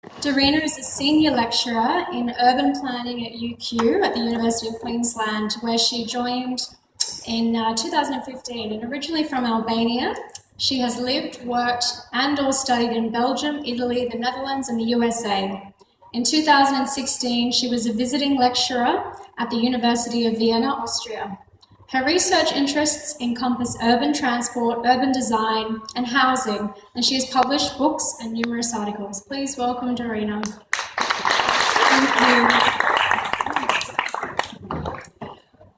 Dorina is a senior lecturer in urban planning at UQ at the University of Queensland, where she joined in 2015. And originally from Albania, she has lived, worked, and/or studied in Belgium, Italy, the Netherlands, and the USA. In 2016, she was a visiting lecturer at the University of Vienna, Austria. Her research interests encompass urban transport, urban design, and housing, and she has published books and numerous articles. Please welcome Dorina. Thank you.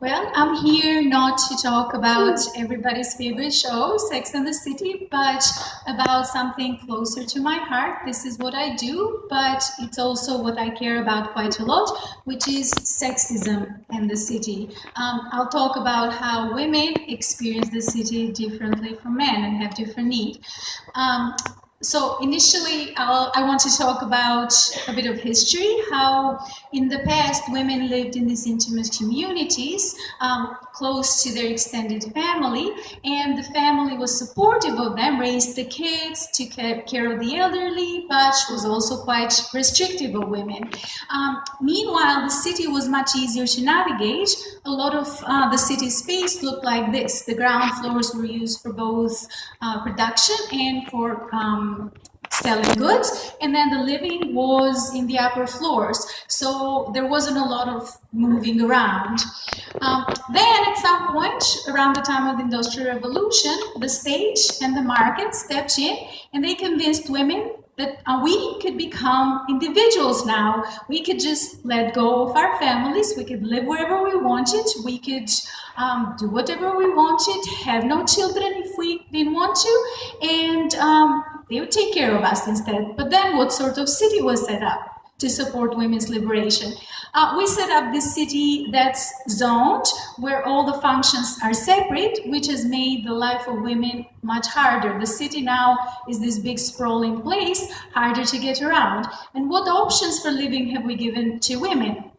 Well, I'm here not to talk about everybody's favorite show, Sex and the City, but about something closer to my heart. This is what I do, but it's also what I care about quite a lot, which is sexism and the city. I'll talk about how women experience the city differently from men and have different needs. So initially, I want to talk about a bit of history, how in the past women lived in these intimate communities close to their extended family, and the family was supportive of them, raised the kids, took care of the elderly, but was also quite restrictive of women. Meanwhile, the city was much easier to navigate. A lot of the city space looked like this. The ground floors were used for both production and for selling goods, and then the living was in the upper floors, so there wasn't a lot of moving around. Then at some point around the time of the Industrial Revolution, the state and the market stepped in and they convinced women that we could become individuals now. We could just let go of our families, we could live wherever we wanted, we could do whatever we wanted, have no children if we didn't want to, and they would take care of us instead. But then what sort of city was set up to support women's liberation? We set up this city that's zoned, where all the functions are separate, which has made the life of women much harder. The city now is this big sprawling place, harder to get around. And what options for living have we given to women?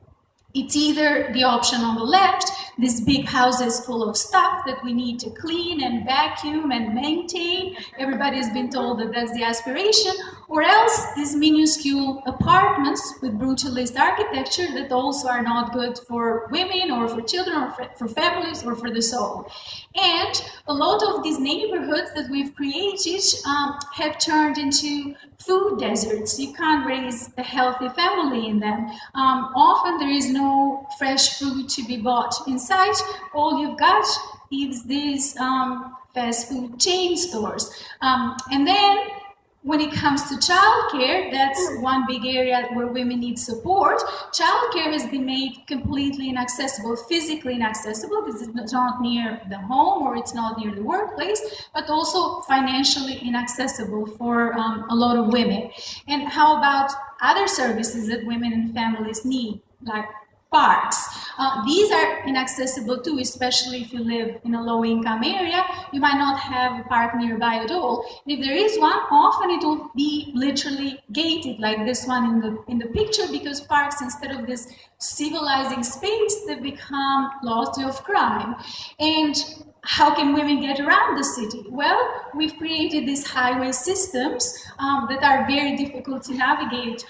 It's either the option on the left, these big houses full of stuff that we need to clean and vacuum and maintain. Everybody has been told that that's the aspiration. Or else these minuscule apartments with brutalist architecture that also are not good for women or for children or for families or for the soul. And a lot of these neighborhoods that we've created have turned into food deserts. You can't raise a healthy family in them. Often there is no fresh food to be bought in sight. All you've got is these fast food chain stores. And then when it comes to childcare, that's one big area where women need support. Childcare has been made completely inaccessible, physically inaccessible, because it's not near the home or it's not near the workplace, but also financially inaccessible for a lot of women. And how about other services that women and families need, like parks? These are inaccessible too, especially if you live in a low-income area. You might not have a park nearby at all. And if there is one, often it will be literally gated, like this one in the picture, because parks, instead of this civilizing space, they become lots of crime. And how can women get around the city? Well, we've created these highway systems that are very difficult to navigate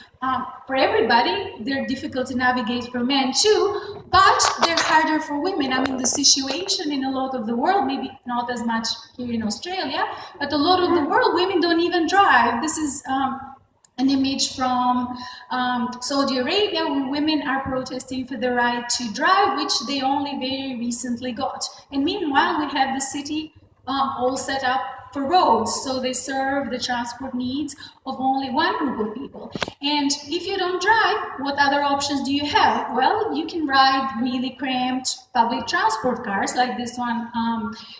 for everybody. They're difficult to navigate for men too, but they're harder for women. I mean, the situation in a lot of the world, maybe not as much here in Australia, but a lot of the world, women don't even drive. This is an image from Saudi Arabia, where women are protesting for the right to drive, which they only very recently got. And meanwhile, we have the city all set up for roads, so they serve the transport needs of only one group of people. And if you don't drive, what other options do you have? Well, you can ride really cramped public transport cars, like this one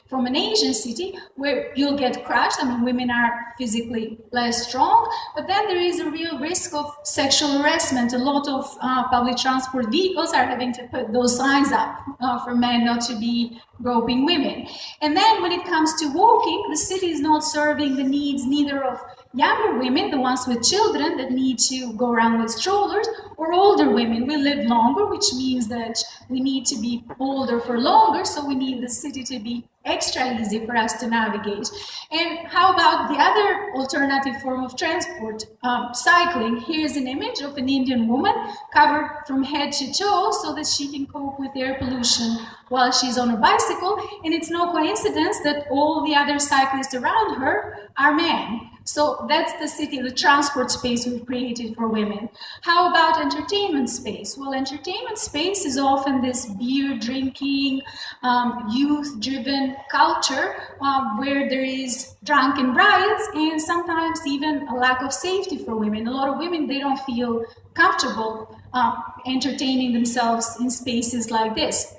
from an Asian city, where you'll get crushed. I mean, women are physically less strong, but then there is a real risk of sexual harassment. A lot of public transport vehicles are having to put those signs up for men not to be groping women. And then when it comes to walking, the city is not serving the needs neither of younger women, the ones with children that need to go around with strollers, or older women. We live longer, which means that we need to be older for longer, so we need the city to be extra easy for us to navigate. And how about the other alternative form of transport, cycling? Here's an image of an Indian woman covered from head to toe so that she can cope with air pollution while she's on a bicycle. And it's no coincidence that all the other cyclists around her are men. So that's the city, the transport space we've created for women. How about entertainment space? Well, entertainment space is often this beer drinking, youth-driven culture where there is drunken brides and sometimes even a lack of safety for women. A lot of women, they don't feel comfortable entertaining themselves in spaces like this.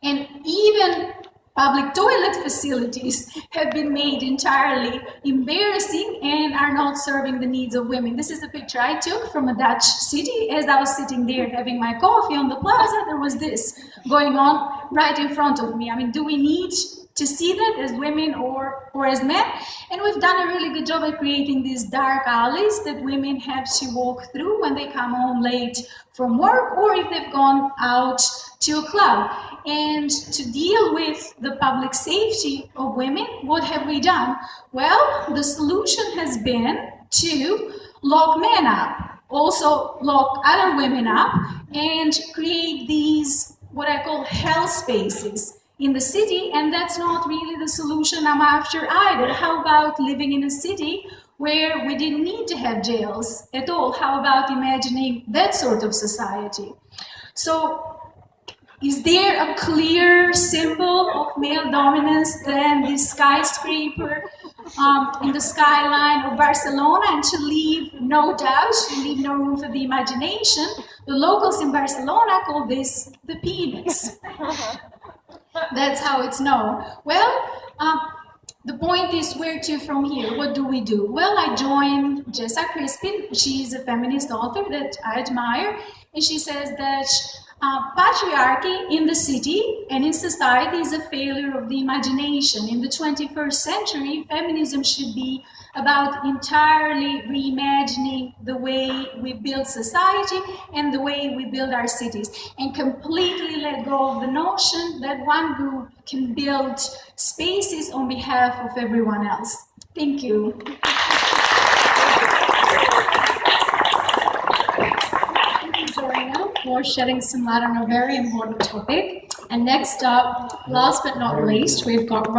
And even public toilet facilities have been made entirely embarrassing and are not serving the needs of women. This is a picture I took from a Dutch city. As I was sitting there having my coffee on the plaza, there was this going on right in front of me. I mean, do we need to see that as women or as men? And we've done a really good job at creating these dark alleys that women have to walk through when they come home late from work or if they've gone out to a club. And to deal with the public safety of women, what have we done? Well, the solution has been to lock men up, also lock other women up, and create these, what I call hell spaces in the city, and that's not really the solution I'm after either. How about living in a city where we didn't need to have jails at all? How about imagining that sort of society? So, is there a clear symbol of male dominance than this skyscraper in the skyline of Barcelona? And to leave no doubt, to leave no room for the imagination, the locals in Barcelona call this the penis. That's how it's known. Well, the point is, where to from here? What do we do? Well, I joined Jessa Crispin. She's a feminist author that I admire, and she says that patriarchy in the city and in society is a failure of the imagination. In the 21st century, feminism should be about entirely reimagining the way we build society and the way we build our cities, and completely let go of the notion that one group can build spaces on behalf of everyone else. Thank you. For shedding some light on a very important topic. And next up, last but not least, we've got